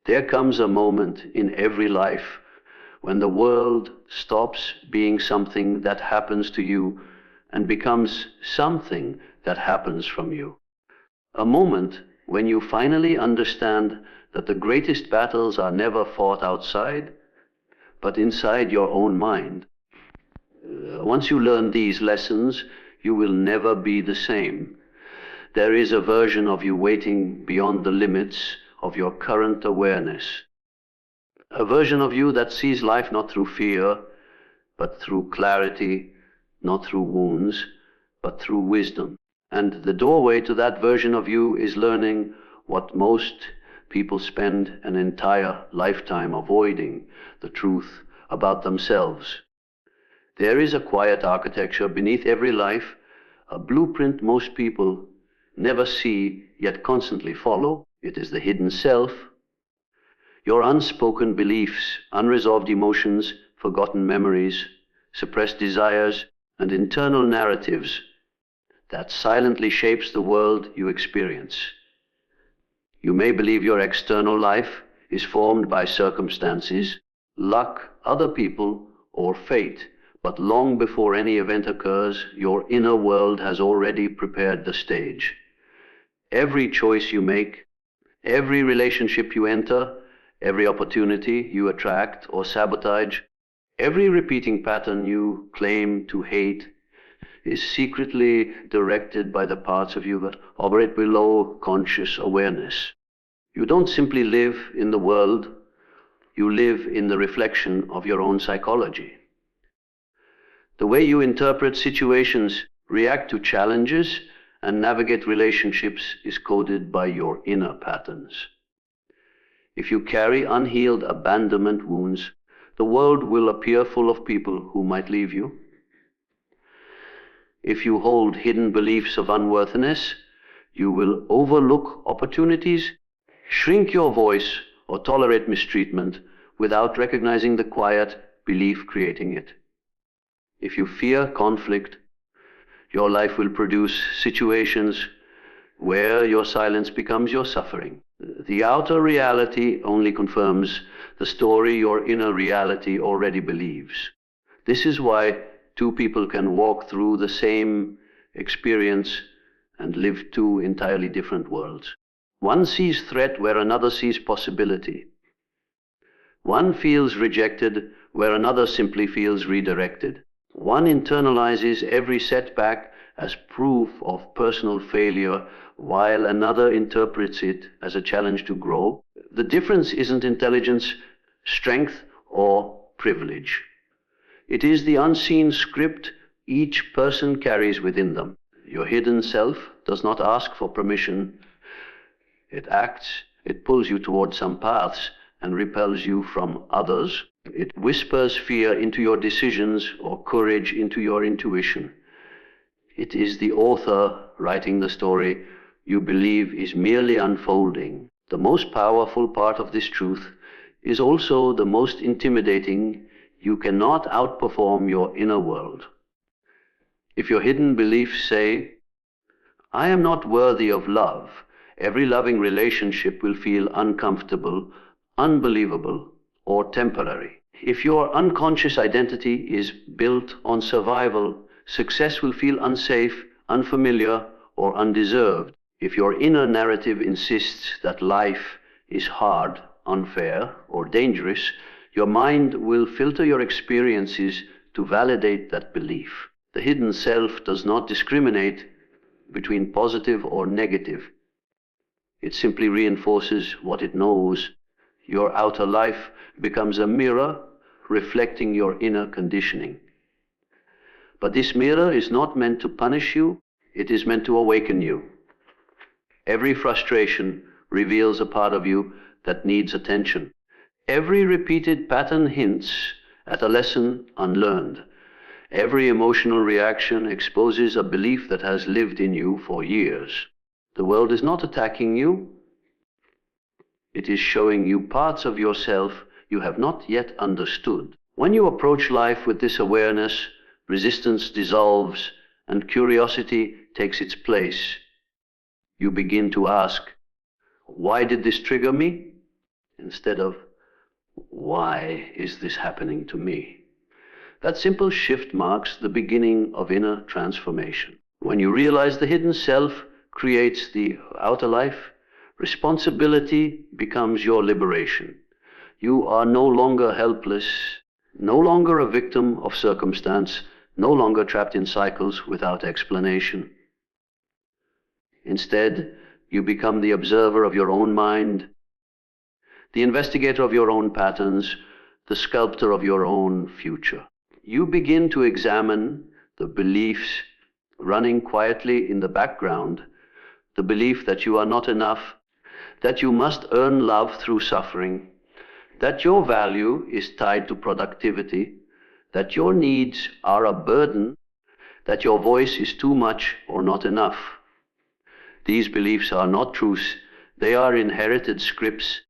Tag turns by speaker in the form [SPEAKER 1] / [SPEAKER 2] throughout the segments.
[SPEAKER 1] There comes a moment in every life when the world stops being something that happens to you and becomes something that happens from you. A moment when you finally understand that the greatest battles are never fought outside, but inside your own mind. Once you learn these lessons, you will never be the same. There is a version of you waiting beyond the limits of your current awareness. A version of you that sees life not through fear, but through clarity, not through wounds, but through wisdom. And the doorway to that version of you is learning what most people spend an entire lifetime avoiding, the truth about themselves. There is a quiet architecture beneath every life, a blueprint most people never see yet constantly follow. It is the hidden self, your unspoken beliefs, unresolved emotions, forgotten memories, suppressed desires, and internal narratives that silently shapes the world you experience. You may believe your external life is formed by circumstances, luck, other people, or fate, but long before any event occurs, your inner world has already prepared the stage. Every choice you make, every relationship you enter, every opportunity you attract or sabotage, every repeating pattern you claim to hate is secretly directed by the parts of you that operate below conscious awareness. You don't simply live in the world, you live in the reflection of your own psychology. The way you interpret situations, react to challenges, and navigate relationships is coded by your inner patterns. If you carry unhealed abandonment wounds, the world will appear full of people who might leave you. If you hold hidden beliefs of unworthiness, you will overlook opportunities, shrink your voice, or tolerate mistreatment without recognizing the quiet belief creating it. If you fear conflict, your life will produce situations where your silence becomes your suffering. The outer reality only confirms the story your inner reality already believes. This is why two people can walk through the same experience and live two entirely different worlds. One sees threat where another sees possibility. One feels rejected where another simply feels redirected. One internalizes every setback as proof of personal failure, while another interprets it as a challenge to grow. The difference isn't intelligence, strength, or privilege. It is the unseen script each person carries within them. Your hidden self does not ask for permission. It acts, it pulls you towards some paths and repels you from others. It whispers fear into your decisions or courage into your intuition. It is the author writing the story you believe is merely unfolding. The most powerful part of this truth is also the most intimidating. You cannot outperform your inner world. If your hidden beliefs say, "I am not worthy of love," every loving relationship will feel uncomfortable, unbelievable, or temporary. If your unconscious identity is built on survival, success will feel unsafe, unfamiliar, or undeserved. If your inner narrative insists that life is hard, unfair, or dangerous, your mind will filter your experiences to validate that belief. The hidden self does not discriminate between positive or negative. It simply reinforces what it knows. Your outer life becomes a mirror reflecting your inner conditioning. But this mirror is not meant to punish you, it is meant to awaken you. Every frustration reveals a part of you that needs attention. Every repeated pattern hints at a lesson unlearned. Every emotional reaction exposes a belief that has lived in you for years. The world is not attacking you. It is showing you parts of yourself you have not yet understood. When you approach life with this awareness, resistance dissolves and curiosity takes its place. You begin to ask, why did this trigger me? instead of, why is this happening to me? That simple shift marks the beginning of inner transformation. When you realize the hidden self creates the outer life, responsibility becomes your liberation. You are no longer helpless, no longer a victim of circumstance, no longer trapped in cycles without explanation. Instead, you become the observer of your own mind, the investigator of your own patterns, the sculptor of your own future. You begin to examine the beliefs running quietly in the background, the belief that you are not enough, that you must earn love through suffering, that your value is tied to productivity, that your needs are a burden, that your voice is too much or not enough. These beliefs are not truths, they are inherited scripts,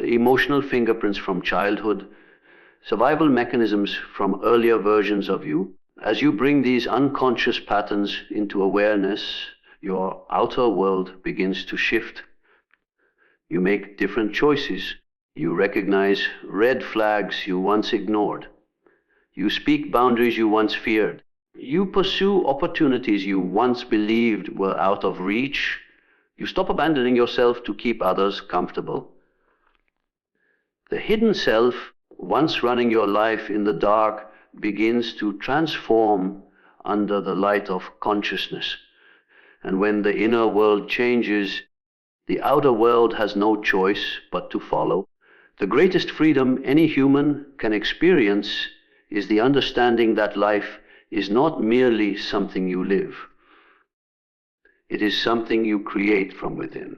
[SPEAKER 1] emotional fingerprints from childhood, survival mechanisms from earlier versions of you. As you bring these unconscious patterns into awareness, your outer world begins to shift. You make different choices. You recognize red flags you once ignored. You speak boundaries you once feared. You pursue opportunities you once believed were out of reach. You stop abandoning yourself to keep others comfortable. The hidden self, once running your life in the dark, begins to transform under the light of consciousness. And when the inner world changes, the outer world has no choice but to follow. The greatest freedom any human can experience is the understanding that life is not merely something you live. It is something you create from within.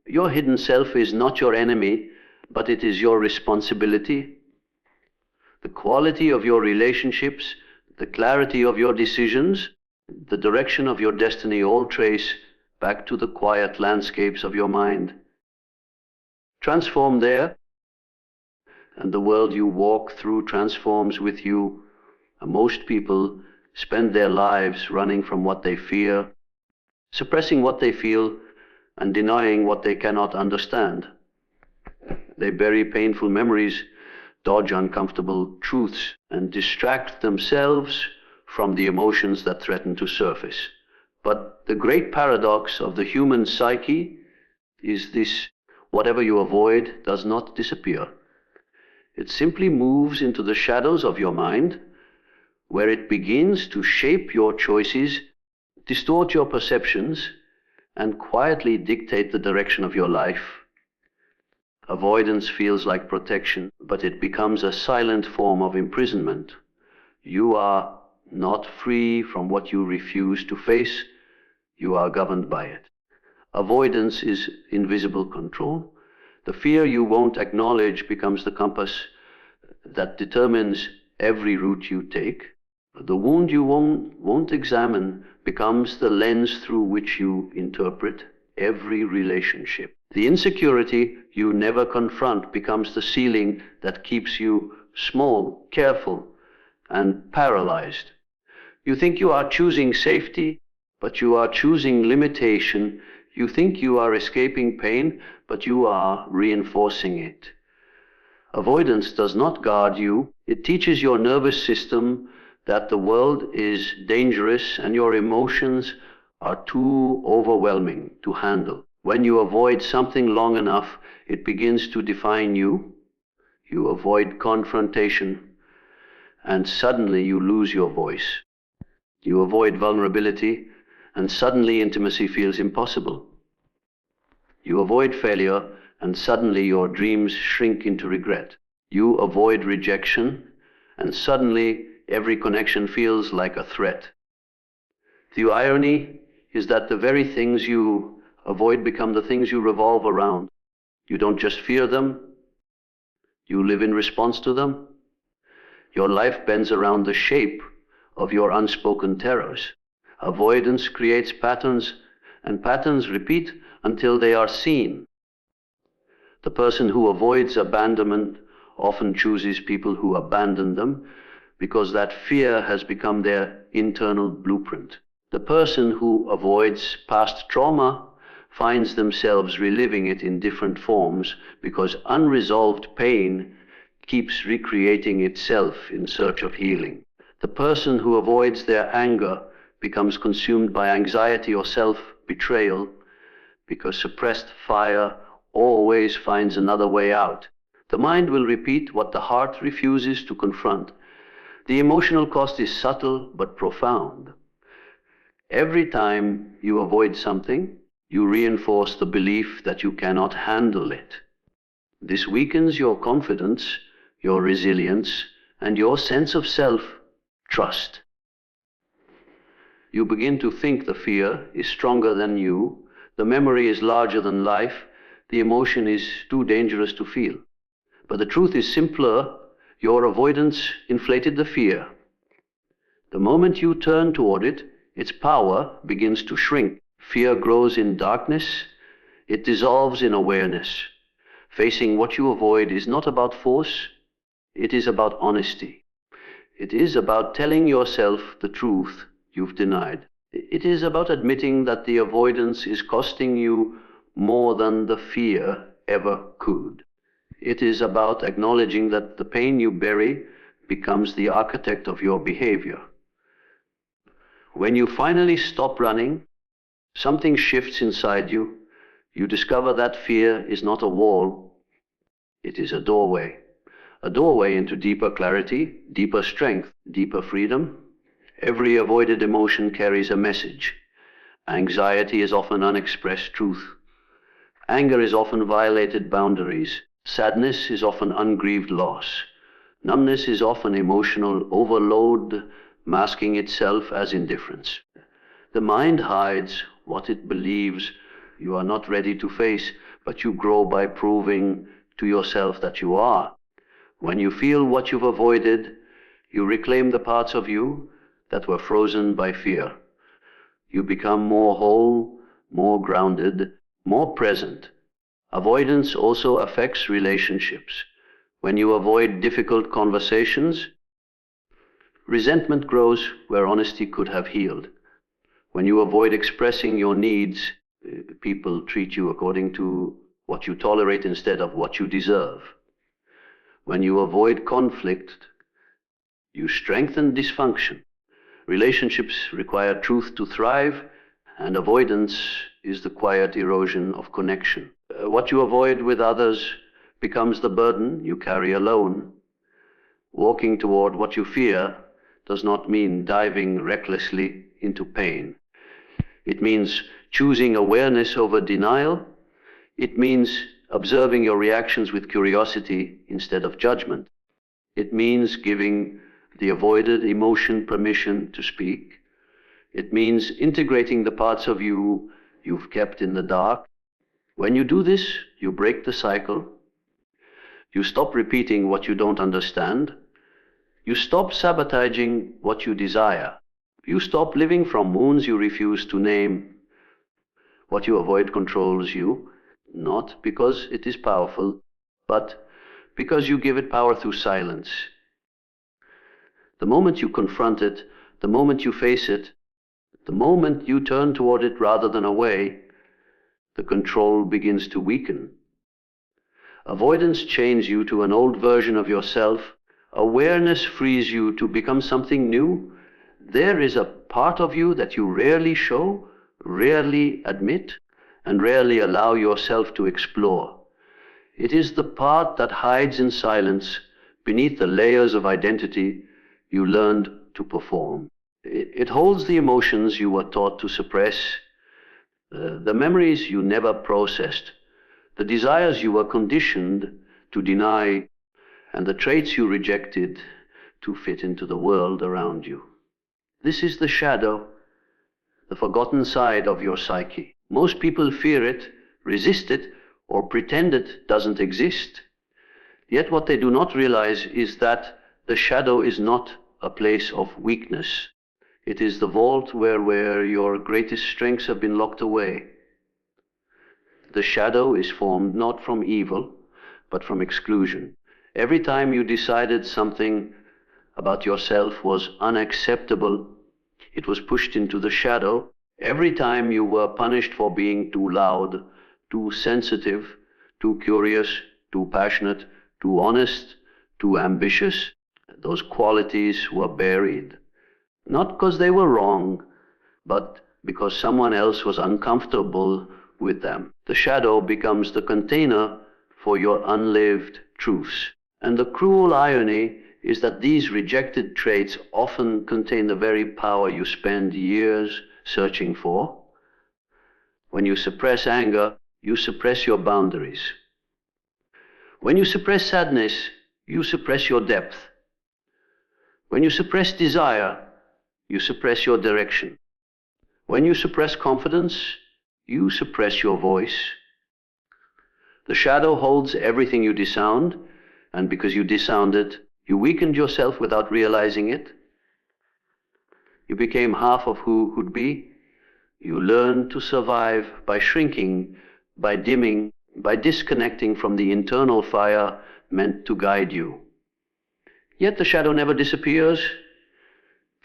[SPEAKER 1] Your hidden self is not your enemy, but it is your responsibility. The quality of your relationships, the clarity of your decisions, the direction of your destiny all trace back to the quiet landscapes of your mind. Transform there, and the world you walk through transforms with you. Most people spend their lives running from what they fear, suppressing what they feel, and denying what they cannot understand. They bury painful memories, dodge uncomfortable truths, and distract themselves from the emotions that threaten to surface. But the great paradox of the human psyche is this: whatever you avoid does not disappear. It simply moves into the shadows of your mind, where it begins to shape your choices, distort your perceptions, and quietly dictate the direction of your life. Avoidance feels like protection, but it becomes a silent form of imprisonment. You are not free from what you refuse to face. You are governed by it. Avoidance is invisible control. The fear you won't acknowledge becomes the compass that determines every route you take. The wound you won't examine becomes the lens through which you interpret every relationship. The insecurity you never confront becomes the ceiling that keeps you small, careful, and paralyzed. You think you are choosing safety, but you are choosing limitation. You think you are escaping pain, but you are reinforcing it. Avoidance does not guard you. It teaches your nervous system that the world is dangerous and your emotions are too overwhelming to handle. When you avoid something long enough, it begins to define you. You avoid confrontation, and suddenly you lose your voice. You avoid vulnerability, and suddenly intimacy feels impossible. You avoid failure, and suddenly your dreams shrink into regret. You avoid rejection, and suddenly every connection feels like a threat. The irony is that the very things you avoid become the things you revolve around. You don't just fear them, you live in response to them. Your life bends around the shape of your unspoken terrors. Avoidance creates patterns, and patterns repeat until they are seen. The person who avoids abandonment often chooses people who abandon them because that fear has become their internal blueprint. The person who avoids past trauma finds themselves reliving it in different forms because unresolved pain keeps recreating itself in search of healing. The person who avoids their anger becomes consumed by anxiety or self-betrayal because suppressed fire always finds another way out. The mind will repeat what the heart refuses to confront. The emotional cost is subtle but profound. Every time you avoid something, you reinforce the belief that you cannot handle it. This weakens your confidence, your resilience, and your sense of self-trust. You begin to think the fear is stronger than you, the memory is larger than life, the emotion is too dangerous to feel. But the truth is simpler. Your avoidance inflated the fear. The moment you turn toward it, its power begins to shrink. Fear grows in darkness. It dissolves in awareness. Facing what you avoid is not about force. It is about honesty. It is about telling yourself the truth you've denied. It is about admitting that the avoidance is costing you more than the fear ever could. It is about acknowledging that the pain you bury becomes the architect of your behavior. When you finally stop running, something shifts inside you. You discover that fear is not a wall. It is a doorway into deeper clarity, deeper strength, deeper freedom. Every avoided emotion carries a message. Anxiety is often unexpressed truth. Anger is often violated boundaries. Sadness is often ungrieved loss. Numbness is often emotional overload, masking itself as indifference. The mind hides what it believes you are not ready to face, but you grow by proving to yourself that you are. When you feel what you've avoided, you reclaim the parts of you that were frozen by fear. You become more whole, more grounded, more present. Avoidance also affects relationships. When you avoid difficult conversations, resentment grows where honesty could have healed. When you avoid expressing your needs, people treat you according to what you tolerate instead of what you deserve. When you avoid conflict, you strengthen dysfunction. Relationships require truth to thrive, and avoidance is the quiet erosion of connection. What you avoid with others becomes the burden you carry alone. Walking toward what you fear does not mean diving recklessly into pain. It means choosing awareness over denial. It means observing your reactions with curiosity instead of judgment. It means giving the avoided emotion permission to speak. It means integrating the parts of you you've kept in the dark. When you do this, you break the cycle. You stop repeating what you don't understand. You stop sabotaging what you desire. You stop living from wounds you refuse to name. What you avoid controls you, not because it is powerful, but because you give it power through silence. The moment you confront it, the moment you face it, the moment you turn toward it rather than away, the control begins to weaken. Avoidance chains you to an old version of yourself. Awareness frees you to become something new. There is a part of you that you rarely show, rarely admit, and rarely allow yourself to explore. It is the part that hides in silence beneath the layers of identity you learned to perform. It holds the emotions you were taught to suppress, the memories you never processed, the desires you were conditioned to deny, and the traits you rejected to fit into the world around you. This is the shadow, the forgotten side of your psyche. Most people fear it, resist it, or pretend it doesn't exist. Yet what they do not realize is that the shadow is not a place of weakness. It is the vault where your greatest strengths have been locked away. The shadow is formed not from evil, but from exclusion. Every time you decided something about yourself was unacceptable, it was pushed into the shadow. Every time you were punished for being too loud, too sensitive, too curious, too passionate, too honest, too ambitious, those qualities were buried. Not because they were wrong, but because someone else was uncomfortable with them. The shadow becomes the container for your unlived truths. And the cruel irony is that these rejected traits often contain the very power you spend years searching for. When you suppress anger, you suppress your boundaries. When you suppress sadness, you suppress your depth. When you suppress desire, you suppress your direction. When you suppress confidence, you suppress your voice. The shadow holds everything you disowned, and because you disowned it, you weakened yourself without realizing it. You became half of who could be. You learned to survive by shrinking, by dimming, by disconnecting from the internal fire meant to guide you. Yet the shadow never disappears.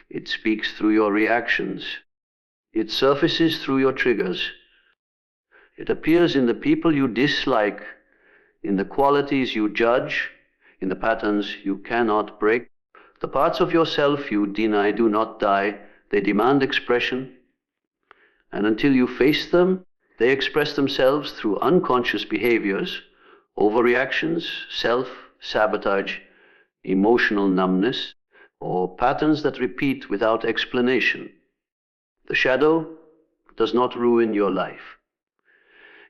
[SPEAKER 1] It speaks through your reactions. It surfaces through your triggers. It appears in the people you dislike, in the qualities you judge, in the patterns you cannot break. The parts of yourself you deny do not die. They demand expression. And until you face them, they express themselves through unconscious behaviors, overreactions, self-sabotage, emotional numbness, or patterns that repeat without explanation. The shadow does not ruin your life.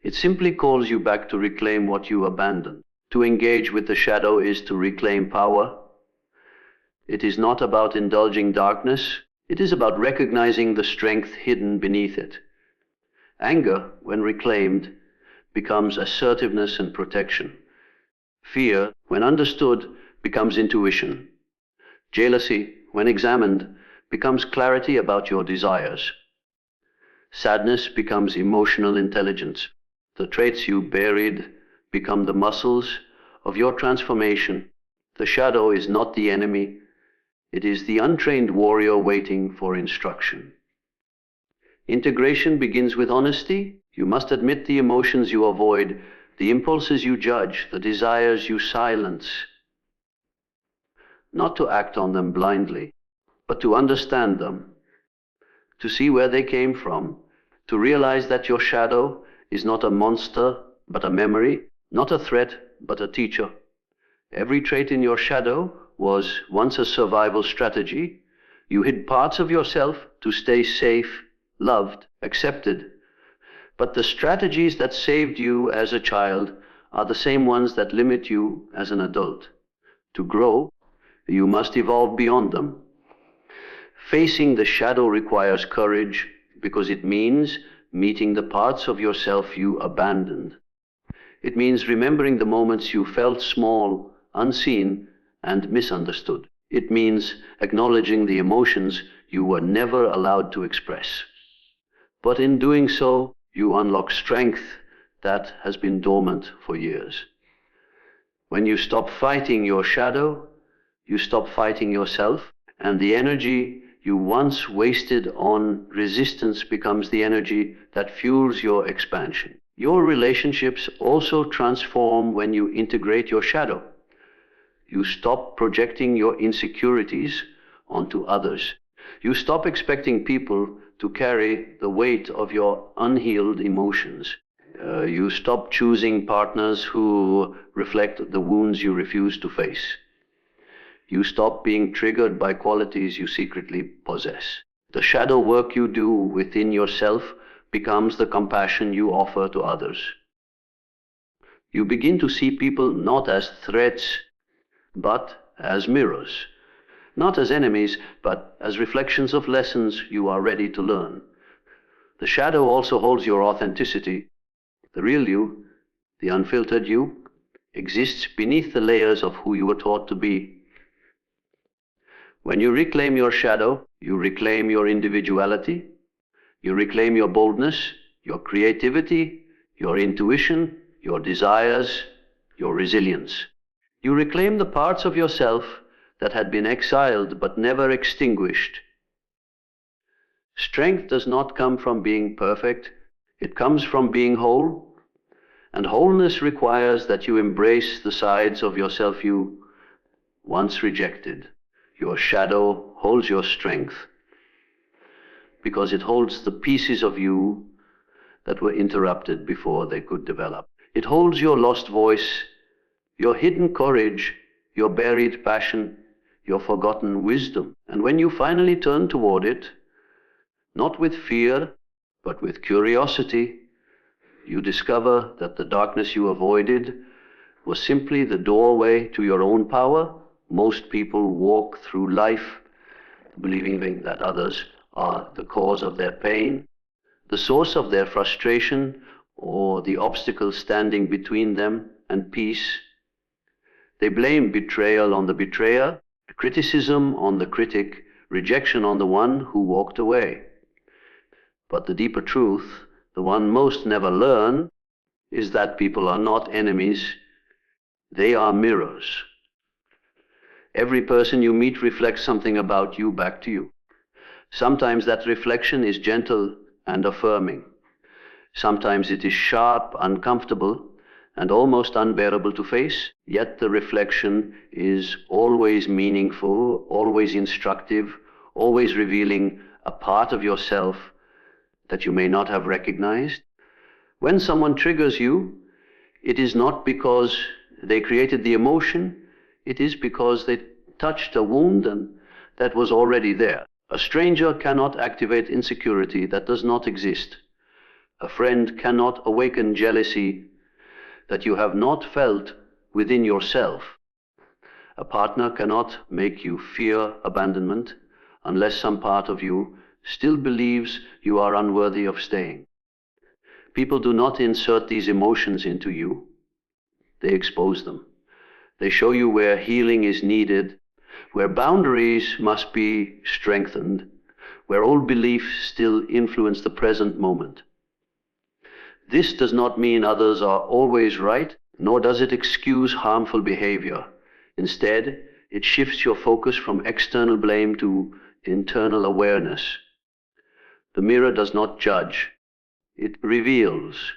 [SPEAKER 1] It simply calls you back to reclaim what you abandoned. To engage with the shadow is to reclaim power. It is not about indulging darkness. It is about recognizing the strength hidden beneath it. Anger, when reclaimed, becomes assertiveness and protection. Fear, when understood, becomes intuition. Jealousy, when examined, becomes clarity about your desires. Sadness becomes emotional intelligence. The traits you buried become the muscles of your transformation. The shadow is not the enemy. It is the untrained warrior waiting for instruction. Integration begins with honesty. You must admit the emotions you avoid, the impulses you judge, the desires you silence. Not to act on them blindly, but to understand them, to see where they came from, to realize that your shadow is not a monster, but a memory, not a threat, but a teacher. Every trait in your shadow was once a survival strategy. You hid parts of yourself to stay safe, loved, accepted. But the strategies that saved you as a child are the same ones that limit you as an adult. To grow, you must evolve beyond them. Facing the shadow requires courage because it means meeting the parts of yourself you abandoned. It means remembering the moments you felt small, unseen, and misunderstood. It means acknowledging the emotions you were never allowed to express. But in doing so, you unlock strength that has been dormant for years. When you stop fighting your shadow, you stop fighting yourself, and the energy you once wasted on resistance becomes the energy that fuels your expansion. Your relationships also transform when you integrate your shadow. You stop projecting your insecurities onto others. You stop expecting people to carry the weight of your unhealed emotions. You stop choosing partners who reflect the wounds you refuse to face. You stop being triggered by qualities you secretly possess. The shadow work you do within yourself becomes the compassion you offer to others. You begin to see people not as threats, but as mirrors. Not as enemies, but as reflections of lessons you are ready to learn. The shadow also holds your authenticity. The real you, the unfiltered you, exists beneath the layers of who you were taught to be. When you reclaim your shadow, you reclaim your individuality, you reclaim your boldness, your creativity, your intuition, your desires, your resilience. You reclaim the parts of yourself that had been exiled but never extinguished. Strength does not come from being perfect. It comes from being whole. And wholeness requires that you embrace the sides of yourself you once rejected. Your shadow holds your strength because it holds the pieces of you that were interrupted before they could develop. It holds your lost voice, your hidden courage, your buried passion, your forgotten wisdom. And when you finally turn toward it, not with fear, but with curiosity, you discover that the darkness you avoided was simply the doorway to your own power. Most people walk through life believing that others are the cause of their pain, the source of their frustration, or the obstacle standing between them and peace. They blame betrayal on the betrayer, criticism on the critic, rejection on the one who walked away. But the deeper truth, the one most never learn, is that people are not enemies, they are mirrors. Every person you meet reflects something about you back to you. Sometimes that reflection is gentle and affirming. Sometimes it is sharp, uncomfortable, and almost unbearable to face, yet the reflection is always meaningful, always instructive, always revealing a part of yourself that you may not have recognized. When someone triggers you, it is not because they created the emotion, it is because they touched a wound and that was already there. A stranger cannot activate insecurity that does not exist. A friend cannot awaken jealousy that you have not felt within yourself. A partner cannot make you fear abandonment unless some part of you still believes you are unworthy of staying. People do not insert these emotions into you. They expose them. They show you where healing is needed, where boundaries must be strengthened, where old beliefs still influence the present moment. This does not mean others are always right, nor does it excuse harmful behavior. Instead, it shifts your focus from external blame to internal awareness. The mirror does not judge, it reveals.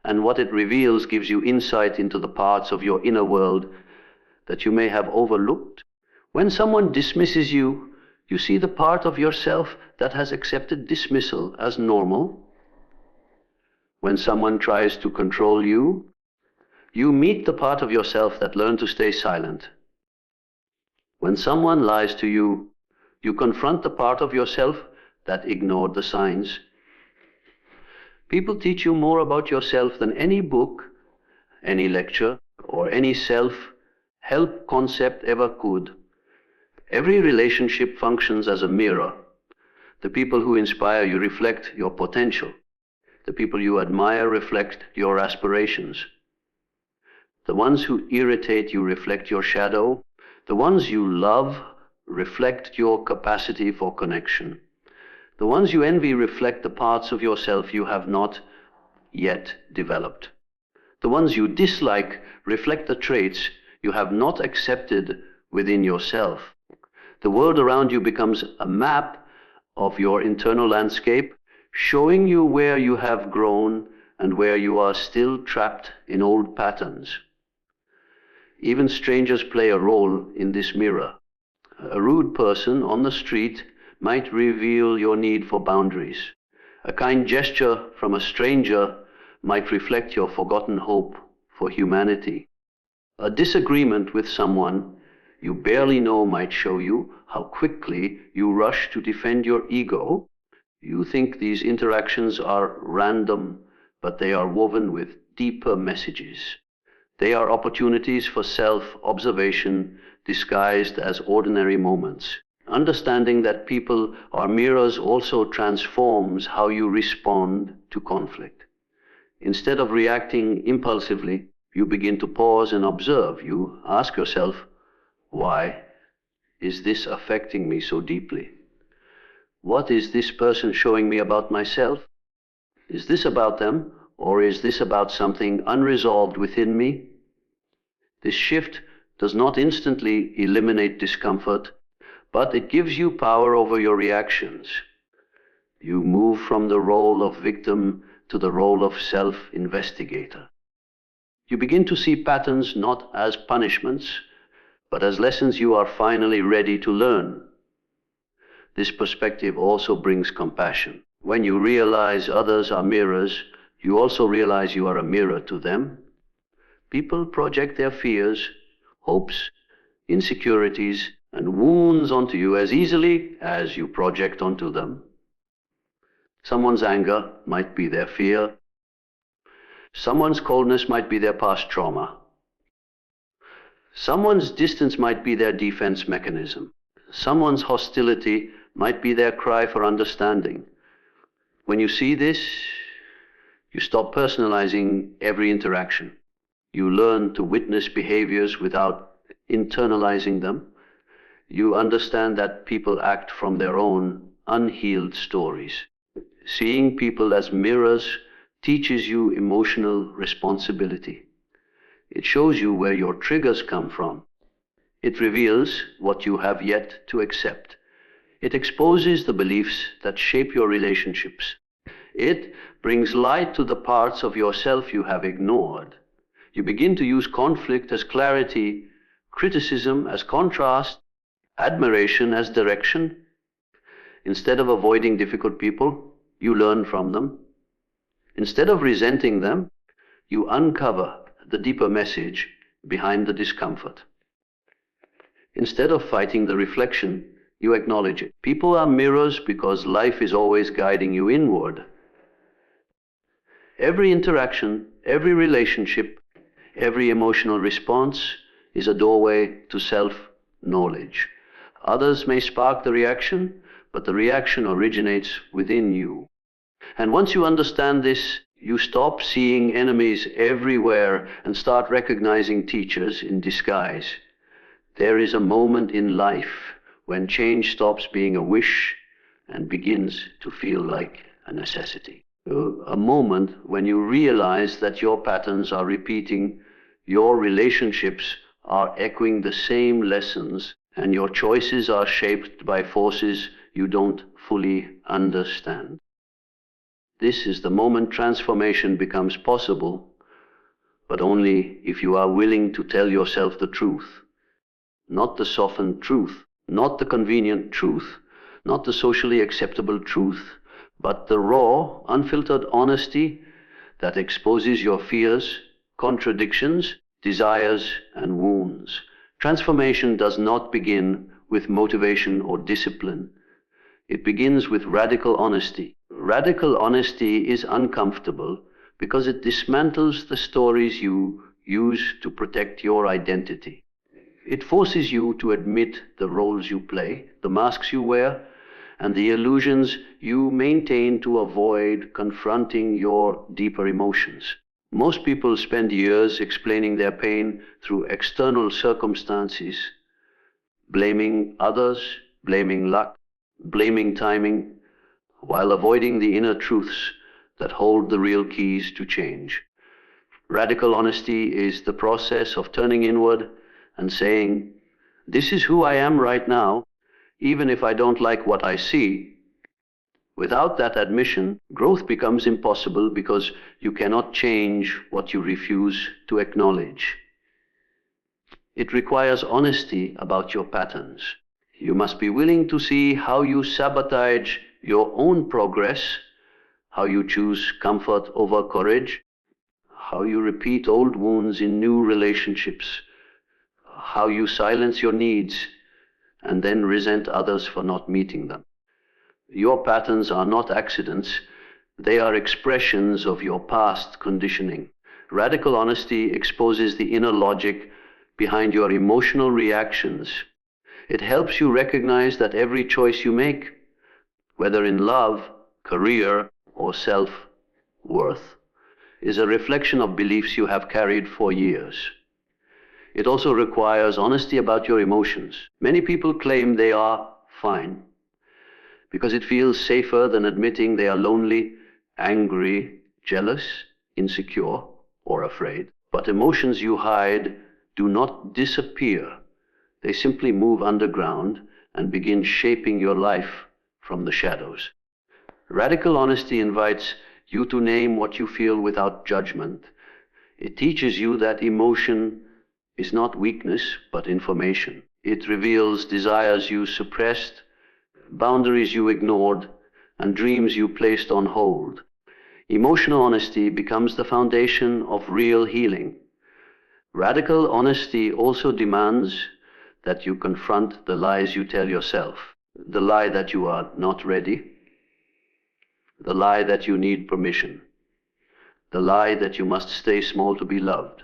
[SPEAKER 1] And what it reveals gives you insight into the parts of your inner world that you may have overlooked. When someone dismisses you, you see the part of yourself that has accepted dismissal as normal. When someone tries to control you, you meet the part of yourself that learned to stay silent. When someone lies to you, you confront the part of yourself that ignored the signs. People teach you more about yourself than any book, any lecture, or any self-help concept ever could. Every relationship functions as a mirror. The people who inspire you reflect your potential. The people you admire reflect your aspirations. The ones who irritate you reflect your shadow. The ones you love reflect your capacity for connection. The ones you envy reflect the parts of yourself you have not yet developed. The ones you dislike reflect the traits you have not accepted within yourself. The world around you becomes a map of your internal landscape, showing you where you have grown and where you are still trapped in old patterns. Even strangers play a role in this mirror. A rude person on the street might reveal your need for boundaries. A kind gesture from a stranger might reflect your forgotten hope for humanity. A disagreement with someone you barely know might show you how quickly you rush to defend your ego. You think these interactions are random, but they are woven with deeper messages. They are opportunities for self-observation disguised as ordinary moments. Understanding that people are mirrors also transforms how you respond to conflict. Instead of reacting impulsively, you begin to pause and observe. You ask yourself, why is this affecting me so deeply? What is this person showing me about myself? Is this about them, or is this about something unresolved within me? This shift does not instantly eliminate discomfort, but it gives you power over your reactions. You move from the role of victim to the role of self-investigator. You begin to see patterns not as punishments, but as lessons you are finally ready to learn. This perspective also brings compassion. When you realize others are mirrors, you also realize you are a mirror to them. People project their fears, hopes, insecurities, and wounds onto you as easily as you project onto them. Someone's anger might be their fear. Someone's coldness might be their past trauma. Someone's distance might be their defense mechanism. Someone's hostility might be their cry for understanding. When you see this, you stop personalizing every interaction. You learn to witness behaviors without internalizing them. You understand that people act from their own unhealed stories. Seeing people as mirrors teaches you emotional responsibility. It shows you where your triggers come from. It reveals what you have yet to accept. It exposes the beliefs that shape your relationships. It brings light to the parts of yourself you have ignored. You begin to use conflict as clarity, criticism as contrast, admiration as direction. Instead of avoiding difficult people, you learn from them. Instead of resenting them, you uncover the deeper message behind the discomfort. Instead of fighting the reflection, you acknowledge it. People are mirrors because life is always guiding you inward. Every interaction, every relationship, every emotional response is a doorway to self-knowledge. Others may spark the reaction, but the reaction originates within you. And once you understand this, you stop seeing enemies everywhere and start recognizing teachers in disguise. There is a moment in life when change stops being a wish and begins to feel like a necessity. A moment when you realize that your patterns are repeating, your relationships are echoing the same lessons, and your choices are shaped by forces you don't fully understand. This is the moment transformation becomes possible, but only if you are willing to tell yourself the truth. Not the softened truth, not the convenient truth, not the socially acceptable truth, but the raw, unfiltered honesty that exposes your fears, contradictions, desires, and wounds. Transformation does not begin with motivation or discipline. It begins with radical honesty. Radical honesty is uncomfortable because it dismantles the stories you use to protect your identity. It forces you to admit the roles you play, the masks you wear, and the illusions you maintain to avoid confronting your deeper emotions. Most people spend years explaining their pain through external circumstances, blaming others, blaming luck, blaming timing, while avoiding the inner truths that hold the real keys to change. Radical honesty is the process of turning inward and saying, "This is who I am right now, even if I don't like what I see." Without that admission, growth becomes impossible because you cannot change what you refuse to acknowledge. It requires honesty about your patterns. You must be willing to see how you sabotage your own progress, how you choose comfort over courage, how you repeat old wounds in new relationships, how you silence your needs and then resent others for not meeting them. Your patterns are not accidents, they are expressions of your past conditioning. Radical honesty exposes the inner logic behind your emotional reactions. It helps you recognize that every choice you make, whether in love, career, or self-worth, is a reflection of beliefs you have carried for years. It also requires honesty about your emotions. Many people claim they are fine because it feels safer than admitting they are lonely, angry, jealous, insecure, or afraid. But emotions you hide do not disappear. They simply move underground and begin shaping your life from the shadows. Radical honesty invites you to name what you feel without judgment. It teaches you that emotion is not weakness, but information. It reveals desires you suppressed, boundaries you ignored, and dreams you placed on hold. Emotional honesty becomes the foundation of real healing. Radical honesty also demands that you confront the lies you tell yourself. The lie that you are not ready, the lie that you need permission, the lie that you must stay small to be loved,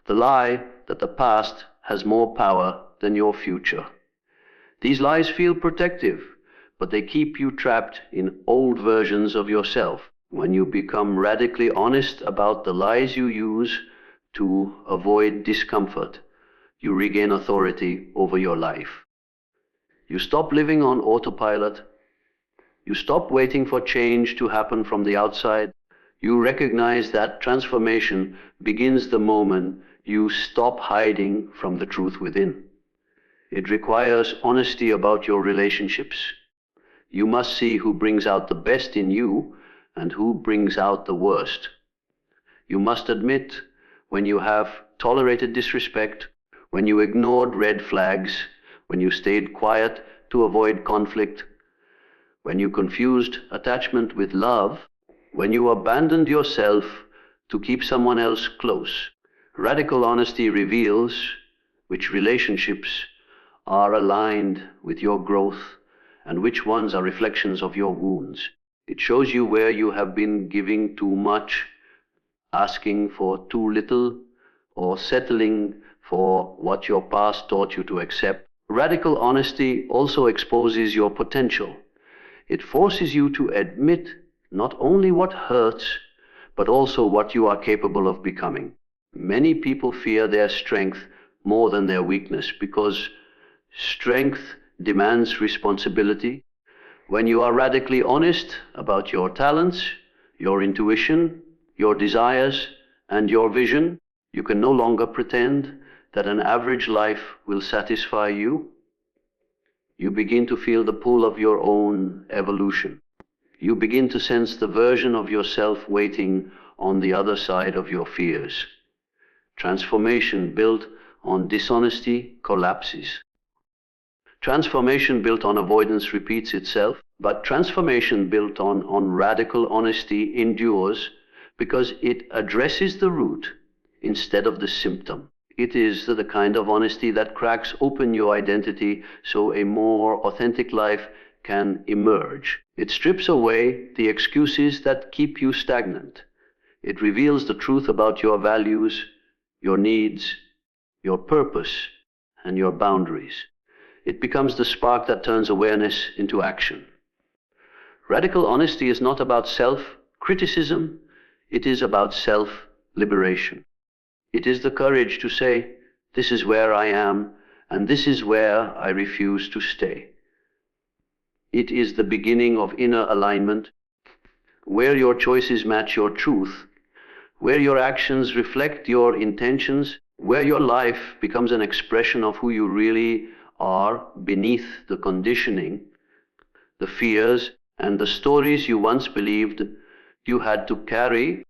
[SPEAKER 1] the lie that the past has more power than your future. These lies feel protective, but they keep you trapped in old versions of yourself. When you become radically honest about the lies you use to avoid discomfort, you regain authority over your life. You stop living on autopilot. You stop waiting for change to happen from the outside. You recognize that transformation begins the moment you stop hiding from the truth within. It requires honesty about your relationships. You must see who brings out the best in you and who brings out the worst. You must admit when you have tolerated disrespect, when you ignored red flags, when you stayed quiet to avoid conflict, when you confused attachment with love, when you abandoned yourself to keep someone else close. Radical honesty reveals which relationships are aligned with your growth and which ones are reflections of your wounds. It shows you where you have been giving too much, asking for too little, or settling for what your past taught you to accept. Radical honesty also exposes your potential. It forces you to admit not only what hurts, but also what you are capable of becoming. Many people fear their strength more than their weakness because strength demands responsibility. When you are radically honest about your talents, your intuition, your desires, and your vision, you can no longer pretend that an average life will satisfy you. You begin to feel the pull of your own evolution. You begin to sense the version of yourself waiting on the other side of your fears. Transformation built on dishonesty collapses. Transformation built on avoidance repeats itself, but transformation built on radical honesty endures because it addresses the root instead of the symptom. It is the kind of honesty that cracks open your identity so a more authentic life can emerge. It strips away the excuses that keep you stagnant. It reveals the truth about your values, your needs, your purpose, and your boundaries. It becomes the spark that turns awareness into action. Radical honesty is not about self-criticism, it is about self-liberation. It is the courage to say, this is where I am, and this is where I refuse to stay. It is the beginning of inner alignment, where your choices match your truth, where your actions reflect your intentions, where your life becomes an expression of who you really are beneath the conditioning, the fears, and the stories you once believed you had to carry